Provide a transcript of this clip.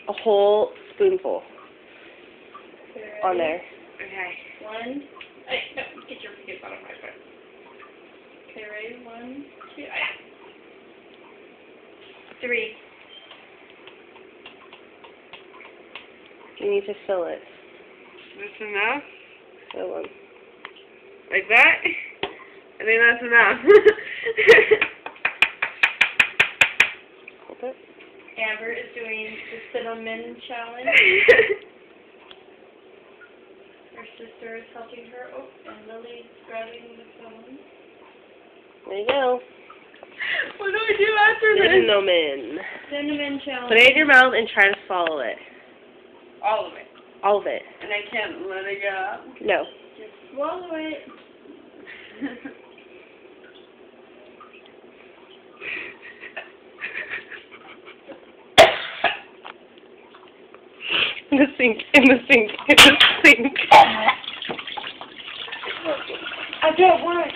a whole spoonful on there. Okay. 1. Get your bottom right foot. Okay, ready? 1, 2. 3. You need to fill it. That's enough? Fill them. Like that? I think that's enough. Hold it. Amber is doing the cinnamon challenge. Her sister is helping her. Oh, and Lily's grabbing the phone. There you go. What do we do after this? Cinnamon. Cinnamon challenge. Put it in your mouth and try to swallow it. All of it. All of it. And I can't let it go. No. Just swallow it. In the sink, in the sink, in the sink. I don't want it.